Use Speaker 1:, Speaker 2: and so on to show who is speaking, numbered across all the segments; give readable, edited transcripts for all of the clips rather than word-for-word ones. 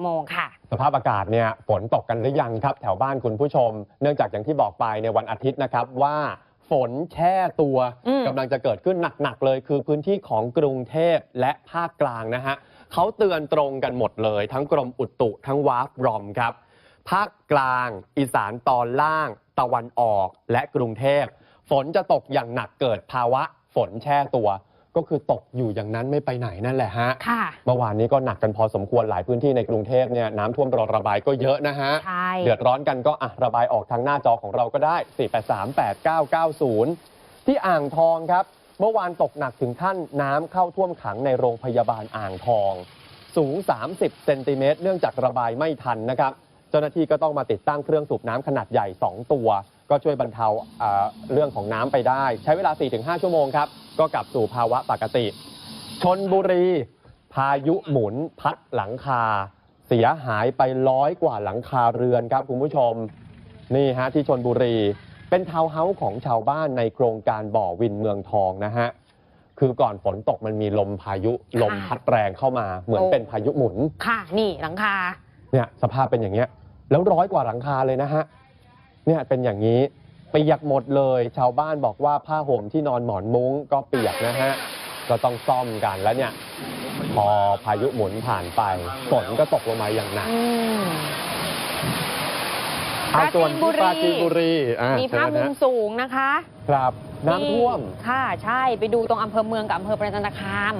Speaker 1: โมงค่ะ
Speaker 2: สภาพอากาศเนี่ยฝนตกกันหรือยังครับแถวบ้านคุณผู้ชมเนื่องจากอย่างที่บอกไปในวันอาทิตย์นะครับว่าฝนแช่ตัวกำลังจะเกิดขึ้นหนักๆเลยคือพื้นที่ของกรุงเทพและภาคกลางนะฮะเขาเตือนตรงกันหมดเลยทั้งกรมอุตุทั้งวาฟรอมครับภาคกลางอีสานตอนล่างตะวันออกและกรุงเทพฝนจะตกอย่างหนักเกิดภาวะฝนแช่ตัวก็คือตกอยู่อย่างนั้นไม่ไปไหนนั่นแหละฮะเมื่อวานนี้ก็หนักกันพอสมควรหลายพื้นที่ในกรุงเทพเนี่ยน้ำท่วมรอระบายก็เยอะนะฮะเดือดร้อนกันก็ระบายออกทางหน้าจอของเราก็ได้ 4838990 ที่อ่างทองครับเมื่อวานตกหนักถึงขั้นน้ำเข้าท่วมขังในโรงพยาบาลอ่างทองสูง30เซนติเมตรเนื่องจากระบายไม่ทันนะครับเจ้าหน้าที่ก็ต้องมาติดตั้งเครื่องสูบน้ำขนาดใหญ่2ตัวก็ช่วยบรรเทาเรื่องของน้ำไปได้ใช้เวลา 4-5 ชั่วโมงครับก็กลับสู่ภาวะปกติชลบุรีพายุหมุนพัดหลังคาเสียหายไป100 กว่าหลังคาเรือนครับคุณผู้ชมนี่ฮะที่ชลบุรีเป็นทาวน์เฮ้าส์ของชาวบ้านในโครงการบ่อวินเมืองทองนะฮะคือก่อนฝนตกมันมีลมพายุลมพัดแรงเข้ามาเหมือนเป็นพายุหมุน
Speaker 1: ค่ะนี่หลังคา
Speaker 2: เนี่ยสภาพเป็นอย่างเงี้ยแล้ว100 กว่าหลังคาเลยนะฮะเนี่ยเป็นอย่างนี้เปียกหมดเลยชาวบ้านบอกว่าผ้าห่มที่นอนหมอนมุ้งก็เปียกนะฮะก็ต้องซ่อมกันแล้วเนี่ยพอพายุหมุนผ่านไปฝนก็ตกลงมาอย่างหนัก
Speaker 1: ส่วนที่ปราจีนบุรีมีภาพมุมสูงนะคะ
Speaker 2: ครับน้ำท่วม
Speaker 1: ค่ะใช่ไปดูตรงอำเภอเมืองกับอำเภอประจันตคาม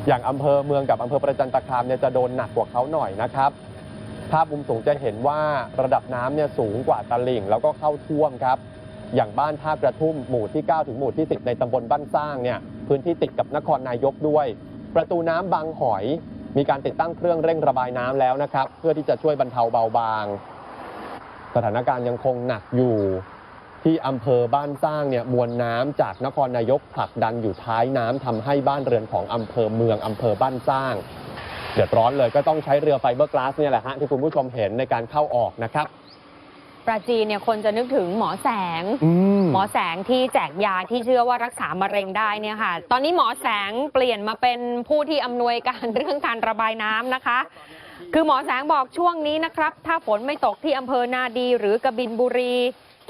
Speaker 2: อย่างอำเภอเมืองกับอำเภอประจันตคามเนี่ยจะโดนหนักกว่าเขาหน่อยนะครับภาพมุมสูงจะเห็นว่าระดับน้ำเนี่ยสูงกว่าตลิ่งแล้วก็เข้าท่วมครับอย่างบ้านท่ากระทุ่มหมู่ที่9ถึงหมู่ที่10ในตำบลบ้านสร้างเนี่ยพื้นที่ติดกับนครนายกด้วยประตูน้ำบางหอยมีการติดตั้งเครื่องเร่งระบายน้ำแล้วนะครับเพื่อที่จะช่วยบรรเทาเบาบางสถานการณ์ยังคงหนักอยู่ที่อำเภอบ้านสร้างเนี่ยมวลน้ำจากนครนายกผลักดันอยู่ท้ายน้ำทำให้บ้านเรือนของอำเภอเมืองอำเภอบ้านสร้างเดือดร้อนเลยก็ต้องใช้เรือไฟเบอร์กลาสเนี่ยแหละฮะที่คุณผู้ชมเห็นในการเข้าออกนะครับ
Speaker 1: ปราจีนเนี่ยคนจะนึกถึงหมอแสงที่แจกยาที่เชื่อว่ารักษามะเร็งได้เนี่ยค่ะตอนนี้หมอแสงเปลี่ยนมาเป็นผู้ที่อำนวยการเรื่องการระบายน้ำนะคะคือหมอแสงบอกช่วงนี้นะครับถ้าฝนไม่ตกที่อำเภอนาดีหรือกบินบุรี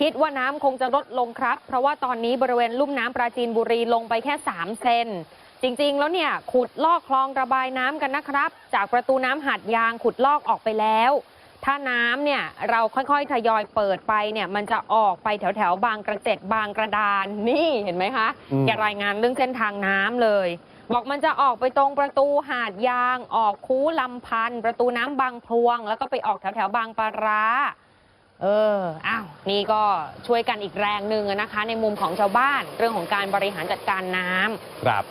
Speaker 1: คิดว่าน้ำคงจะลดลงครับเพราะว่าตอนนี้บริเวณลุ่มน้ำปราจีนบุรีลงไปแค่3 เซนจริงๆแล้วเนี่ยขุดลอกคลองระบายน้ำกันนะครับจากประตูน้ำหาดยางขุดลอกออกไปแล้วถ้าน้ำเนี่ยเราค่อยๆทยอยเปิดไปเนี่ยมันจะออกไปแถวๆบางกระเจ็ดบางกระดานนี่เห็นไหมคะแกรายงานเรื่องเส้นทางน้ำเลยบอกมันจะออกไปตรงประตูหาดยางออกคูลำพันธ์ประตูน้ำบางพลวงแล้วก็ไปออกแถวๆบางปะร้านี่ก็ช่วยกันอีกแรงหนึ่งนะคะในมุมของชาวบ้านเรื่องของการบริหารจัดการน้ำ
Speaker 2: ครับ